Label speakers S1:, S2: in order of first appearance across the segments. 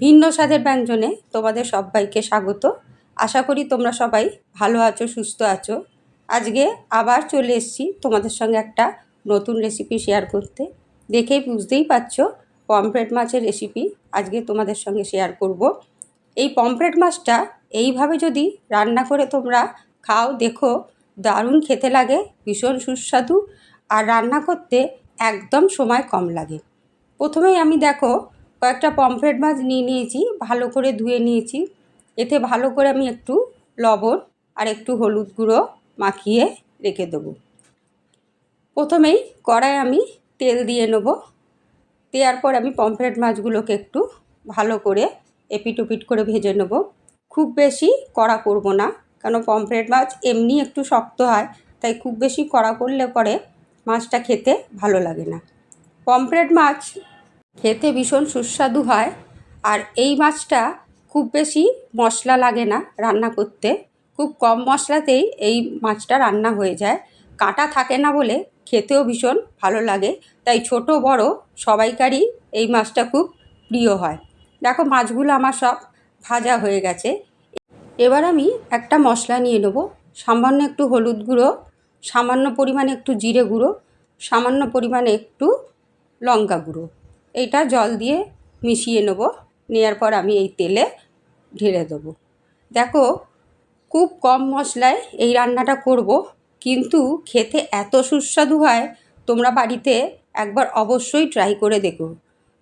S1: ভিন্ন স্বাদের ব্যঞ্জনে তোমাদের সবাইকে স্বাগত। আশা করি তোমরা সবাই ভালো আছো, সুস্থ আছো। আজকে আবার চলে এসেছি তোমাদের সঙ্গে একটা নতুন রেসিপি শেয়ার করতে। দেখেই বুঝতেই পারছো পমফ্রেট মাছের রেসিপি আজকে তোমাদের সঙ্গে শেয়ার করব। এই পমফ্রেট মাছটা এইভাবে যদি রান্না করে তোমরা খাও, দেখো দারুণ খেতে লাগে, ভীষণ সুস্বাদু, আর রান্না করতে একদম সময় কম লাগে। প্রথমেই আমি দেখো কয়েকটা পমফ্রেট মাছ নিয়ে নিয়েছি, ভালো করে ধুয়ে নিয়েছি। এতে ভালো করে আমি একটু লবণ আর একটু হলুদ গুঁড়ো মাখিয়ে রেখে দেবো। প্রথমেই কড়ায় আমি তেল দিয়ে নেব। দেওয়ার পর আমি পমফ্রেট মাছগুলোকে একটু ভালো করে এপিট ওপিট করে ভেজে নেব। খুব বেশি কড়া করব না, কারণ পমফ্রেট মাছ এমনি একটু শক্ত হয়, তাই খুব বেশি কড়া করলে পরে মাছটা খেতে ভালো লাগে না। পমফ্রেট মাছ খেতে ভীষণ সুস্বাদু হয়, আর এই মাছটা খুব বেশি মশলা লাগে না রান্না করতে। খুব কম মশলাতেই এই মাছটা রান্না হয়ে যায়। কাঁটা থাকে না বলে খেতেও ভীষণ ভালো লাগে, তাই ছোট বড় সবাইকারই এই মাছটা খুব প্রিয় হয়। দেখো মাছগুলো আমার সব ভাজা হয়ে গেছে। এবার আমি একটা মশলা নিয়ে নেব। সামান্য একটু হলুদ গুঁড়ো, সামান্য পরিমাণে একটু জিরে গুঁড়ো, সামান্য পরিমাণে একটু লঙ্কা গুঁড়ো, এইটা জল দিয়ে মিশিয়ে নেব। নেওয়ার পর আমি এই তেলে ঢেলে দেবো। দেখো খুব কম মশলায় এই রান্নাটা করব, কিন্তু খেতে এত সুস্বাদু হয়, তোমরা বাড়িতে একবার অবশ্যই ট্রাই করে দেখো।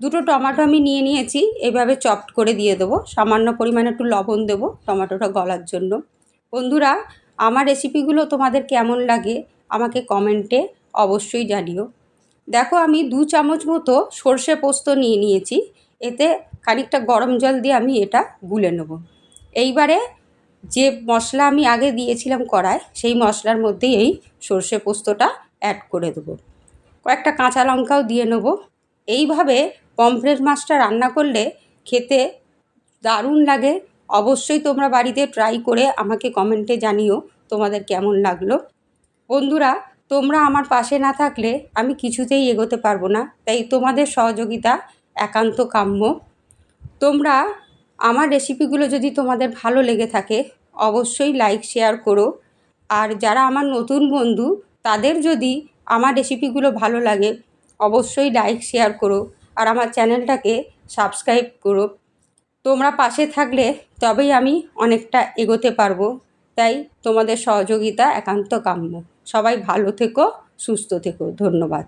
S1: দুটো টমেটো আমি নিয়ে নিয়েছি, এভাবে চপড করে দিয়ে দেবো। সামান্য পরিমাণে একটু লবণ দেবো টমেটোটা গলার জন্য। বন্ধুরা, আমার রেসিপিগুলো তোমাদের কেমন লাগে আমাকে কমেন্টে অবশ্যই জানিও। দেখো আমি 2 চামচ মতো সর্ষে পোস্ত নিয়ে নিয়েছি। এতে খানিকটা গরম জল দিয়ে আমি এটা গুলে নেব। এইবারে যে মশলা আমি আগে দিয়েছিলাম কড়ায়, সেই মশলার মধ্যেই এই সর্ষে পোস্তটা অ্যাড করে দেবো। কয়েকটা কাঁচা লঙ্কাও দিয়ে নেব। এইভাবে পমফ্রেট মাছটা রান্না করলে খেতে দারুণ লাগে। অবশ্যই তোমরা বাড়িতে ট্রাই করে আমাকে কমেন্টে জানিও তোমাদের কেমন লাগলো। বন্ধুরা, তোমরা আমার পাশে না থাকলে আমি কিছুতেই এগোতে পারবো না, তাই তোমাদের সহযোগিতা একান্ত কাম্য। তোমরা আমার রেসিপিগুলো যদি তোমাদের ভালো লেগে থাকে অবশ্যই লাইক শেয়ার করো। আর যারা আমার নতুন বন্ধু, তাদের যদি আমার রেসিপিগুলো ভালো লাগে অবশ্যই লাইক শেয়ার করো, আর আমার চ্যানেলটাকে সাবস্ক্রাইব করো। তোমরা পাশে থাকলে তবেই আমি অনেকটা এগোতে পারবো, তাই তোমাদের সহযোগিতা একান্ত কাম্য। সবাই ভালো থেকো, সুস্থ থেকো। ধন্যবাদ।